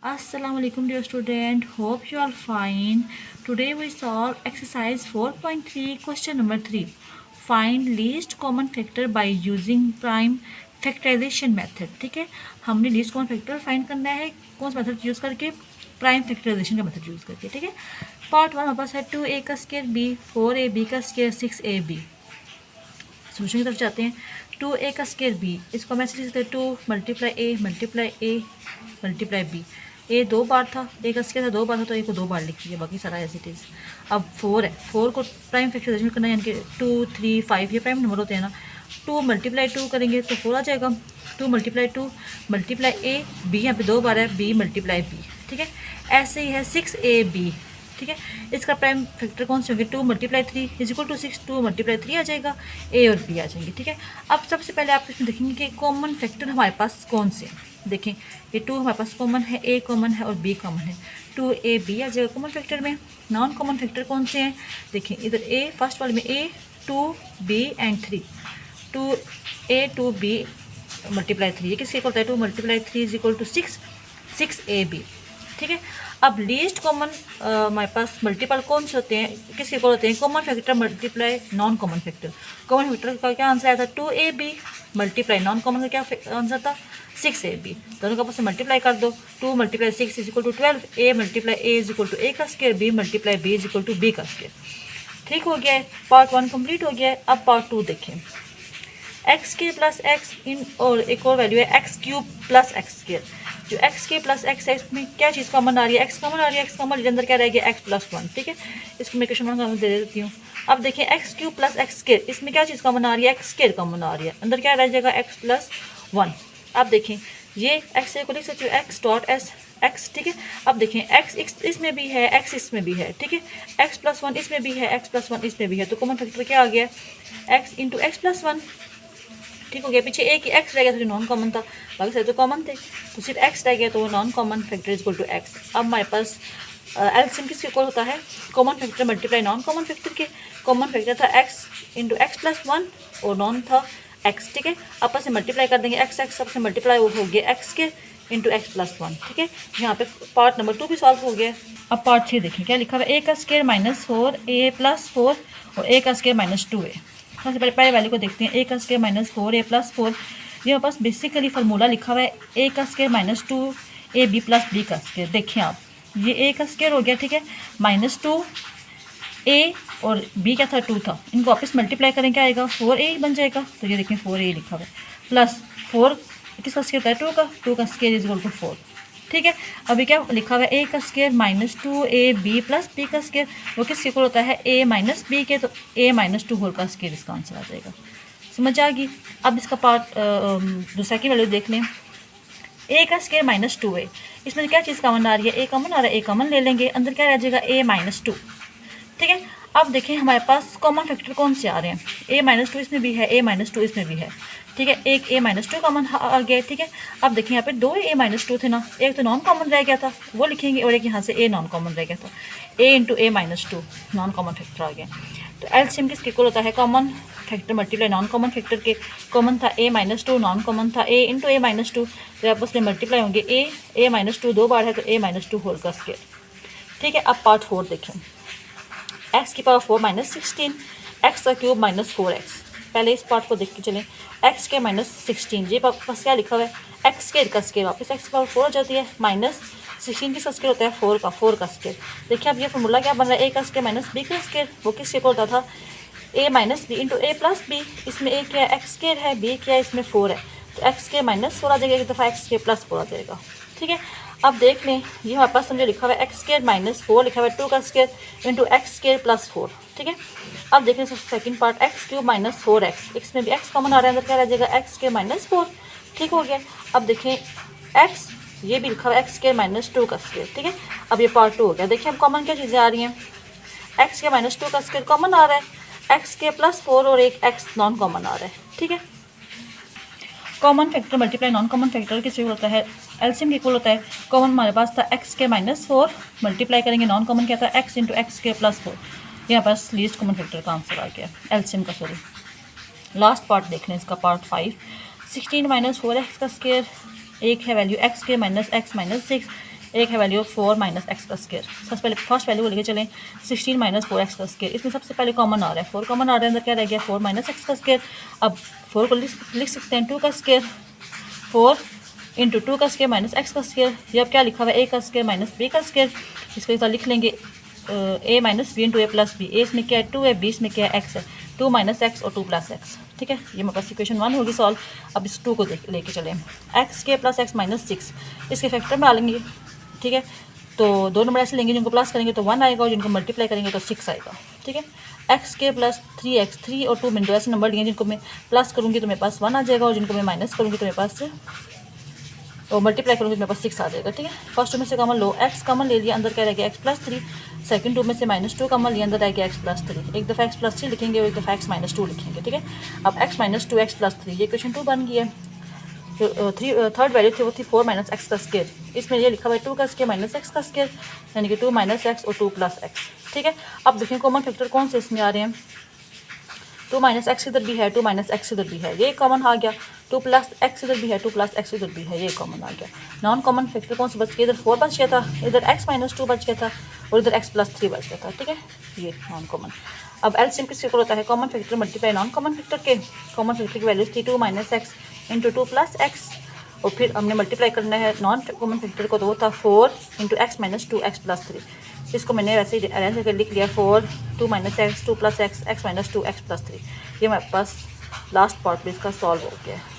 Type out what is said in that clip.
Assalamu alaikum dear student, hope you are fine. Today we solve exercise 4.3 question number 3. Find least common factor by using prime factorization method. ठीक है, हमने least common factor find करना है कौन सा method use करके, prime factorisation का method use करके. ठीक है, पार्ट 1 हमारे पास है 2a का स्केयर b, 4ab का स्केयर 6ab. सोल्यूशन की तरफ जाते हैं. 2a का स्केयर b, इसको हम ऐसे लिख सकते हैं 2 मल्टीप्लाई a मल्टीप्लाई b. ए 2 बार था, ए का स्केयर था 2 बार था, तो ए को 2 बार लिखिए, बाकी सारा एज इट इज़. अब 4 है, 4 को प्राइम फैक्टराइजेशन करना है, यानी कि 2 3 5 ये प्राइम नंबर होते हैं ना. 2 मल्टीप्लाई 2 करेंगे तो 4 आ जाएगा. 2 मल्टीप्लाई 2 मल्टीप्लाई ए बी, यहाँ पे 2 बार है, बी मल्टीप्लाई बी. ठीक है, ऐसे ही है 6ab. ठीक है, इसका प्राइम फैक्टर कौन से होंगे, 2 multiply 3 is equal to 6. 2 multiply 3 आ जाएगा, ए और बी आ जाएंगे. ठीक है, अब सबसे पहले आप इसमें देखेंगे कि कॉमन फैक्टर हमारे पास कौन से हैं. देखें, ये 2 हमारे पास कॉमन है, ए कॉमन है और बी कॉमन है. 2ab आ जाएगा कॉमन फैक्टर में. नॉन कॉमन फैक्टर कौन से हैं, देखें इधर ए फर्स्ट वाले में ए 2b and 3. 2a 2b multiply 3, ये किसके होता है, 2 multiply 3 is equal to 6ab. ठीक है, अब लीस्ट कॉमन हमारे पास मल्टीपल कौन से होते हैं, किसके इक्वल होते हैं, common factor multiply non common factor. Common factor का क्या आंसर आया था, 2ab मल्टीप्लाई नॉन कॉमन का क्या आंसर था, 6ab. दोनों का आपस में मल्टीप्लाई कर दो. 2 multiply 6 is equal to 12. A multiply A is equal to A का square, B multiply B is equal to B का स्केयर. ठीक हो गया है, पार्ट 1 कंप्लीट हो गया है. अब पार्ट 2 देखें. एक्स के प्लस एक्स इन, और एक और वैल्यू है x cube plus x square. जो एक्स के प्लस एक्स है, इसमें क्या चीज़ कॉमन आ रही है, एक्स कॉमन आ रही है. एक्स कॉमन अंदर क्या रहेगा, एक्स प्लस 1. ठीक है, इसको मैं क्वेश्चन मार्क दे देती हूँ. अब देखिए x cube plus x square, इसमें क्या चीज़ कॉमन आ रही है, एक्स स्केयर कॉमन आ रही है. अंदर क्या रह जाएगा, एक्स प्लस 1. अब देखें, ये एक्स को लिख सकते हो एक्स डॉट एस एक्स. ठीक है, अब देखें एक्स इसमें भी है, एक्स इसमें भी है. ठीक है, एक्स प्लस 1 इसमें भी है, एक्स प्लस 1 इसमें भी है, तो कॉमन फैक्टर क्या आ गया, एक्स इंटू एक्स प्लस 1. ठीक हो गया, पीछे एक ही एक्स रह गया था जो नॉन कॉमन था, बाकी सारे तो कॉमन थे, तो सिर्फ एक्स रह गया, तो वो non common factor is equal to x. अब हमारे पास एलसीएम किसके इक्वल होता है, common factor multiply non common factor के. कॉमन फैक्टर था एक्स इंटू एक्स प्लस 1 और नॉन था एक्स. ठीक है, आपस में मल्टीप्लाई कर देंगे, एक्स एक्स सबसे मल्टीप्लाई हो गया एक्स के इंटू एक्स प्लस 1. ठीक है, यहाँ पे पार्ट नंबर 2 भी सॉल्व हो गया. अब पार्ट 3 देखें, क्या लिखा हुआ है, ए का स्केयर माइनस 4 ए प्लस 4 और ए का स्केयर माइनस 2a. सबसे पहले वैल्यू को देखते हैं, ए का स्केयर माइनस 4 ए प्लस 4. ये हमारे पास बेसिकली फार्मूला लिखा हुआ है, ए का square minus 2 a b plus b का स्केयर. देखिए आप, ये ए का स्केयर हो गया. ठीक है, माइनस 2 ए और बी क्या था, 2 था, इनको वापस मल्टीप्लाई करें क्या आएगा, 4a बन जाएगा. तो ये देखें 4a लिखा हुआ है, प्लस 4 किसका स्केयर होता है, 2 का स्केयर इज इक्वल टू 4. ठीक है, अभी क्या लिखा हुआ है, ए का square minus 2ab plus b का स्केयर, वो किसके इक्वल होता है, a माइनस बी के, तो a माइनस 2 होल का स्केयर इसका आंसर आ जाएगा. समझ आ गई. अब इसका पार्ट दूसरा की वैल्यू देख लें. ए का स्केयर माइनस 2a, इसमें क्या चीज़ कॉमन आ रही है, ए कॉमन आ रहा है, ए कॉमन ले लेंगे, अंदर क्या रह जाएगा, a माइनस 2. ठीक है, अब देखें हमारे पास कॉमन फैक्टर कौन से आ रहे हैं, a माइनस 2 इसमें भी है, a माइनस 2 इसमें भी है. ठीक है, एक a माइनस 2 कॉमन आ गया. ठीक है, अब देखिए यहाँ पे 2 a माइनस 2 थे ना, एक तो नॉन कॉमन रह गया था वो लिखेंगे, और एक यहाँ से a नॉन कॉमन रह गया था, a into a minus 2 non common factor आ गया. तो एलसीएम किसके इक्वल होता है, common factor multiply non common factor के. कॉमन था a माइनस 2, नॉन कॉमन था a इंटू a माइनस 2, तो आपस में मल्टीप्लाई होंगे, a माइनस 2 2 बार है, तो a माइनस 2 होल का स्केयर. ठीक है, अब पार्ट 4 देखें. एक्स की पावर 4 माइनस 16, एक्स का क्यूब माइनस 4x. पहले इस पार्ट को देख के चलें, एक्स के माइनस 16, ये पास क्या लिखा हुआ है, एक्स स्केयर का स्केयर, वापस एक्स की पावर 4 हो जाती है, माइनस 16 किसका स्केयर होता है, 4 का स्केयर. देखिए अब ये फॉर्मूला क्या बन रहा है, ए का स्केयर माइनस बी का स्केयर, वो किसके इक्वल होता था, ए minus B into A plus B. इसमें ए क्या है, एक्स स्केयर है, बी क्या है, इसमें 4 है, तो एक्स स्केयर माइनस 4 आ जाएगा, एक दफ़ा एक्स स्केयर प्लस 4 आ जाएगा. ठीक है, अब देख लें, ये हमारे पास समझो लिखा हुआ है एक्स स्केयर माइनस 4 लिखा हुआ है, 2 का square into x square plus 4. ठीक है, अब देख लें second part, x cube minus 4x, इसमें भी एक्स कॉमन आ रहा है, अंदर क्या रह जाएगा, एक्स स्केयर माइनस 4. ठीक हो गया. अब देखें एक्स, ये भी लिखा हुआ है एक्स स्केयर माइनस 2 का स्केयर. ठीक है, अब ये पार्ट 2 हो गया. देखिए अब कॉमन क्या चीज़ें आ रही हैं, एक्स के माइनस 2 का स्केयर कॉमन आ रहा है, एक्स के प्लस 4 और एक एक्स नॉन कॉमन आ रहा है. ठीक है, common factor multiply non common factor किससे होता है, एलसीएम के इक्वल होता है. कॉमन हमारे पास था एक्स के माइनस 4, मल्टीप्लाई करेंगे नॉन कॉमन क्या था, एक्स इंटू एक्स के प्लस 4. यहाँ पास लीस्ट कॉमन फैक्टर का आंसर आ गया, एलसीएम का, सॉरी. लास्ट पार्ट देख लें इसका, पार्ट 5. 16 माइनस 4x का स्केयर, एक है वैल्यू एक्स के माइनस एक्स माइनस 6, एक है वैल्यू 4 माइनस एक्स का स्केयर। सबसे पहले फर्स्ट वैल्यू को लेके चलें 16 माइनस 4x का स्केयर। इसमें सबसे पहले कॉमन आ रहा है 4 कॉमन आ रहा है, अंदर क्या रह गया 4 माइनस एक्स का स्केयर। अब 4 को लिख सकते हैं 2 का स्केयर, 4 इंटू 2 का स्केयर माइनस एक्स का स्केयर। ये अब क्या लिखा हुआ है a का स्केयर माइनस b का स्केयर। इसको इस लिख लेंगे a minus B into A plus B. ए इसमें क्या है 2 है, b इसमें क्या है x है, 2 माइनस एक्स और 2 प्लस एक्स। ठीक है, ये मेरे पास इक्वेशन 1 होगी सॉल्व। अब इस 2 को लेके चलें एक्स के प्लस एक्स माइनस 6, इसके फैक्टर में डालेंगे। ठीक है, तो दो नंबर ऐसे लेंगे जिनको प्लस करेंगे तो 1 आएगा और जिनको मल्टीप्लाई करेंगे तो 6 आएगा। ठीक है, एक्स के प्लस 3x, 3 और 2 मैंने दो ऐसे नंबर लिए जिनको मैं प्लस करूँगी तो मेरे पास 1 आ जाएगा और जिनको मैं माइनस करूँगी तो मेरे पास और मल्टीप्लाई करूँगी तो मेरे पास 6 आ जाएगा। ठीक है, फर्स्ट टू में से कॉमन लो, एक्स कॉमन ले लिया, अंदर क्या रहेगा एक्स प्लस 3। सेकंड टू में से -2 कॉमन लिया, अंदर रहेगा एक्स प्लस 3। एक दफ़ा एक्स प्लस 3 लिखेंगे और एक दफ़ा एक्स माइनस 2 लिखेंगे। ठीक है, अब एक्स माइनस 2 एक्स प्लस 3, ये क्वेश्चन 2 बन गया। थर्ड वैल्यू थी वो थी 4 माइनस एक्स का स्केयर। इसमें ये लिखा हुआ है 2 का स्केयर माइनस एक्स का स्केयर, यानी कि 2 माइनस एक्स और 2 प्लस एक्स। ठीक है, अब देखें कॉमन फैक्टर कौन से इसमें आ रहे हैं। 2 माइनस एक्स इधर भी है, 2 माइनस एक्स इधर भी है, ये कॉमन आ गया। 2 प्लस एक्स इधर भी है, 2 प्लस एक्स इधर भी है, ये कॉमन आ गया। नॉन कॉमन फैक्टर कौन सा बच गया, इधर 4 बच गया था, इधर एक्स माइनस 2 बच गया था और इधर एक्स प्लस 3 बच गया था। ठीक है, ये नॉन कॉमन। अब एलसीएम किसके इक्वल होता है, common factor multiply non common factor के। कॉमन फैक्टर की वैल्यूज थी 2 minus x into 2 plus x, और फिर हमने मल्टीप्लाई करना है नॉन कॉमन फैक्टर को, तो वो था 4 into x minus 2 x plus 3। इसको मैंने वैसे ही अरेंज करके लिख लिया 4 2 minus x 2 plus x x minus 2 x plus 3। ये मेरे पास लास्ट पार्ट में इसका सॉल्व हो गया है।